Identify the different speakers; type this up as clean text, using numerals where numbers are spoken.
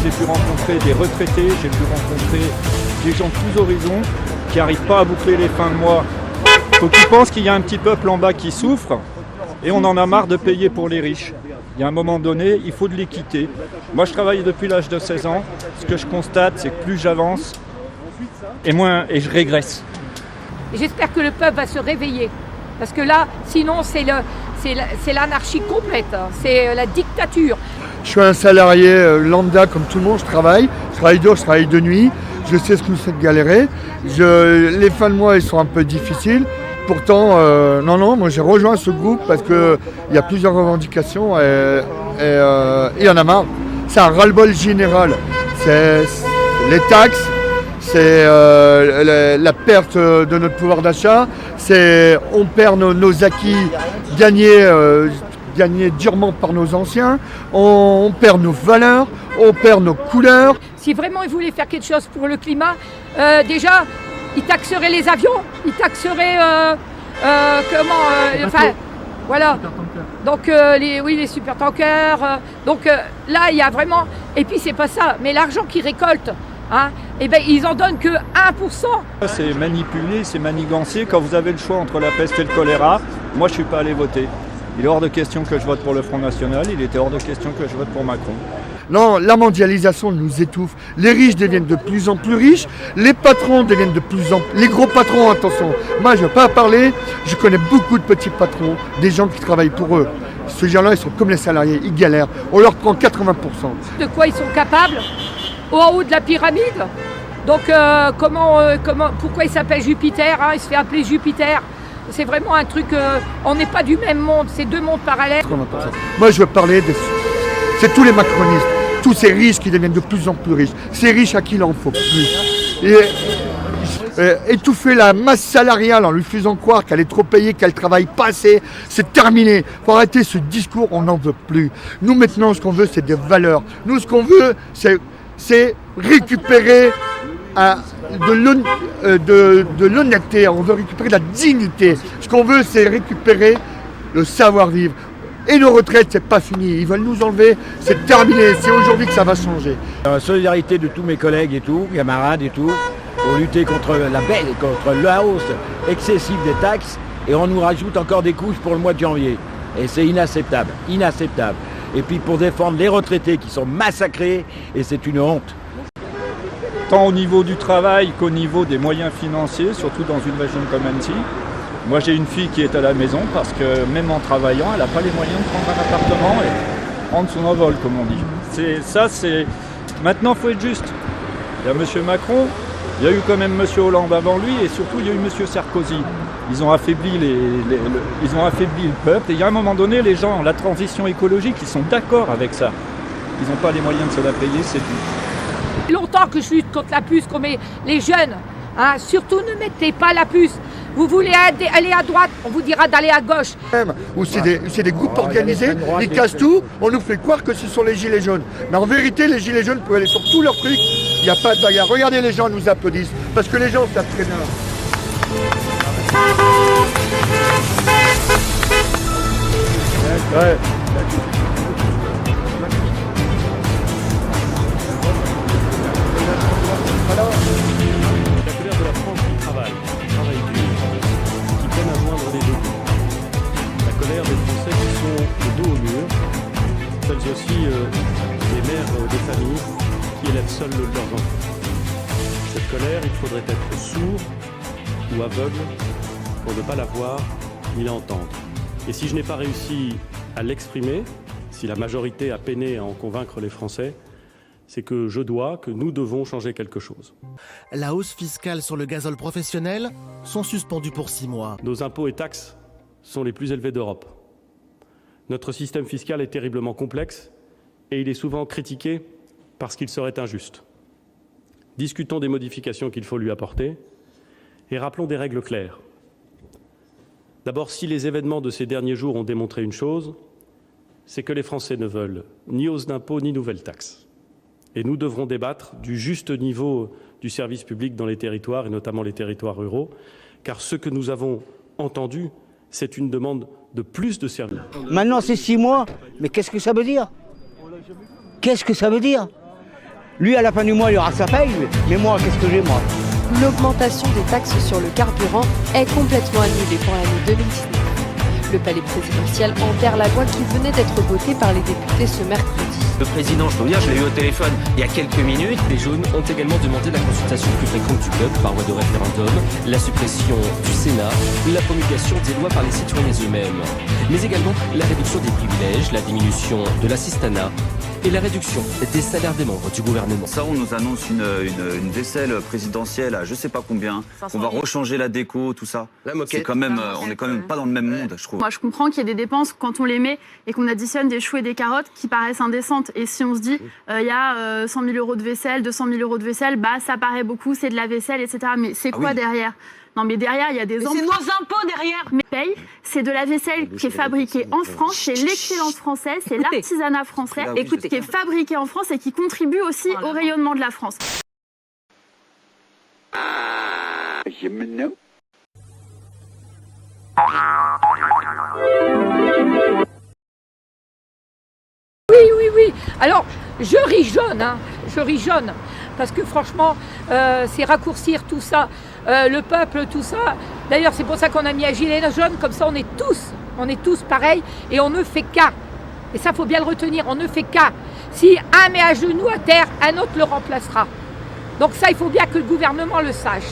Speaker 1: J'ai pu rencontrer des retraités, j'ai pu rencontrer des gens de tous horizons qui n'arrivent pas à boucler les fins de mois. Faut qu'ils pensent qu'il y a un petit peuple en bas qui souffre et on en a marre de payer pour les riches. Il y a un moment donné, il faut de l'équité. Moi, je travaille depuis l'âge de 16 ans. Ce que je constate, c'est que plus j'avance et je régresse.
Speaker 2: J'espère que le peuple va se réveiller. Parce que là, sinon, c'est l'anarchie complète. C'est la dictature.
Speaker 3: Je suis un salarié lambda comme tout le monde, je travaille dur, je travaille de nuit, je sais ce que c'est de galérer. Les fins de mois, ils sont un peu difficiles. Pourtant, moi j'ai rejoint ce groupe parce qu'il y a plusieurs revendications et il y en a marre. C'est un ras-le-bol général. C'est les taxes, c'est la perte de notre pouvoir d'achat, on perd nos acquis gagnés durement par nos anciens, on perd nos valeurs, on perd nos couleurs.
Speaker 2: Si vraiment ils voulaient faire quelque chose pour le climat, déjà, ils taxeraient les avions, ils taxeraient voilà. Donc les supertankers. Donc là, il y a vraiment. Et puis c'est pas ça, mais l'argent qu'ils récoltent, ils en donnent que 1%.
Speaker 1: C'est manipulé, c'est manigancé. Quand vous avez le choix entre la peste et le choléra, moi je suis pas allé voter. Il est hors de question que je vote pour le Front National, il était hors de question que je vote pour Macron.
Speaker 3: Non, la mondialisation nous étouffe. Les riches deviennent de plus en plus riches, les patrons deviennent de plus en plus... Les gros patrons, attention, moi je ne veux pas parler, je connais beaucoup de petits patrons, des gens qui travaillent pour eux. Ces gens-là, ils sont comme les salariés, ils galèrent, on leur prend 80%.
Speaker 2: De quoi ils sont capables en haut de la pyramide. Donc pourquoi il s'appelle Jupiter, il se fait appeler Jupiter. C'est vraiment un truc, on n'est pas du même monde, c'est deux mondes parallèles.
Speaker 3: Moi je veux parler c'est tous les macronistes, tous ces riches qui deviennent de plus en plus riches. Ces riches à qui il en faut plus. Étouffer la masse salariale en lui faisant croire qu'elle est trop payée, qu'elle travaille pas assez, c'est terminé. Faut arrêter ce discours, on n'en veut plus. Nous maintenant ce qu'on veut c'est des valeurs. Nous ce qu'on veut c'est récupérer de l'honnêteté, on veut récupérer de la dignité. Ce qu'on veut, c'est récupérer le savoir-vivre. Et nos retraites, c'est pas fini. Ils veulent nous enlever, c'est terminé. C'est aujourd'hui que ça va changer.
Speaker 4: La solidarité de tous mes collègues et tout, camarades et tout, pour lutter contre la hausse excessive des taxes, et on nous rajoute encore des couches pour le mois de janvier. Et c'est inacceptable, inacceptable. Et puis pour défendre les retraités qui sont massacrés, et c'est une honte.
Speaker 1: Tant au niveau du travail qu'au niveau des moyens financiers, surtout dans une région comme Annecy. Moi j'ai une fille qui est à la maison parce que même en travaillant, elle n'a pas les moyens de prendre un appartement et prendre son envol comme on dit. Maintenant il faut être juste. Il y a M. Macron, il y a eu quand même M. Hollande avant lui et surtout il y a eu M. Sarkozy. Ils ont affaibli ils ont affaibli le peuple et il y a un moment donné les gens, la transition écologique, ils sont d'accord avec ça. Ils n'ont pas les moyens de se la payer, c'est tout.
Speaker 2: Longtemps que je lutte contre la puce, comme les jeunes. Surtout ne mettez pas la puce. Vous voulez aller à droite, on vous dira d'aller à gauche.
Speaker 3: Ou c'est des groupes organisés, ils cassent tout, on nous fait croire que ce sont les gilets jaunes. Mais en vérité, les gilets jaunes peuvent aller sur tous leurs trucs, il n'y a pas de bagarre. Regardez, les gens nous applaudissent, parce que les gens savent très bien. Ouais.
Speaker 5: La colère de la France qui travaille dur, qui peine à joindre les deux bouts. La colère des Français qui sont le dos au mur, celles aussi des mères des familles qui élèvent seules leurs enfants. Cette colère, il faudrait être sourd ou aveugle pour ne pas la voir ni l'entendre. Et si je n'ai pas réussi à l'exprimer, si la majorité a peiné à en convaincre les Français, c'est que nous devons changer quelque chose.
Speaker 6: La hausse fiscale sur le gazole professionnel sont suspendues pour 6 mois.
Speaker 5: Nos impôts et taxes sont les plus élevés d'Europe. Notre système fiscal est terriblement complexe et il est souvent critiqué parce qu'il serait injuste. Discutons des modifications qu'il faut lui apporter et rappelons des règles claires. D'abord, si les événements de ces derniers jours ont démontré une chose, c'est que les Français ne veulent ni hausse d'impôts ni nouvelles taxes. Et nous devrons débattre du juste niveau du service public dans les territoires, et notamment les territoires ruraux, car ce que nous avons entendu, c'est une demande de plus de services.
Speaker 7: Maintenant, c'est 6 mois, mais qu'est-ce que ça veut dire? Qu'est-ce que ça veut dire? Lui, à la fin du mois, il aura sa paye, mais moi, qu'est-ce que j'ai, moi?
Speaker 8: L'augmentation des taxes sur le carburant est complètement annulée pour l'année 2019. Le palais présidentiel enterre la loi qui venait d'être votée par les députés ce mercredi.
Speaker 9: Le président, je peux vous dire, je l'ai eu au téléphone il y a quelques minutes. Les jaunes ont également demandé la consultation plus fréquente du peuple par voie de référendum, la suppression du Sénat, la promulgation des lois par les citoyens eux-mêmes, mais également la réduction des privilèges, la diminution de l'assistanat et la réduction des salaires des membres du gouvernement.
Speaker 10: Ça, on nous annonce une vaisselle présidentielle à je sais pas combien, on va rechanger la déco, tout ça. C'est quand même, on n'est quand même pas dans le même monde, je trouve.
Speaker 11: Moi, je comprends qu'il y ait des dépenses quand on les met et qu'on additionne des choux et des carottes qui paraissent indécentes. Et si on se dit, il y a 100 000 euros de vaisselle, 200 000 euros de vaisselle, bah ça paraît beaucoup, c'est de la vaisselle, etc. Mais c'est quoi derrière? Non, mais derrière, il y a des emplois.
Speaker 12: C'est nos impôts derrière.
Speaker 11: Mais paye, c'est de la vaisselle qui est fabriquée en France, c'est l'excellence française, c'est l'artisanat français, qui est fabriqué en France et qui contribue aussi au rayonnement de la France.
Speaker 2: Oui. Alors, je ris jaune, parce que franchement, c'est raccourcir tout ça, le peuple, tout ça. D'ailleurs, c'est pour ça qu'on a mis un gilet jaune, comme ça on est tous pareils, et on ne fait qu'un. Et ça, faut bien le retenir, on ne fait qu'un. Si un met à genoux à terre, un autre le remplacera. Donc ça, il faut bien que le gouvernement le sache.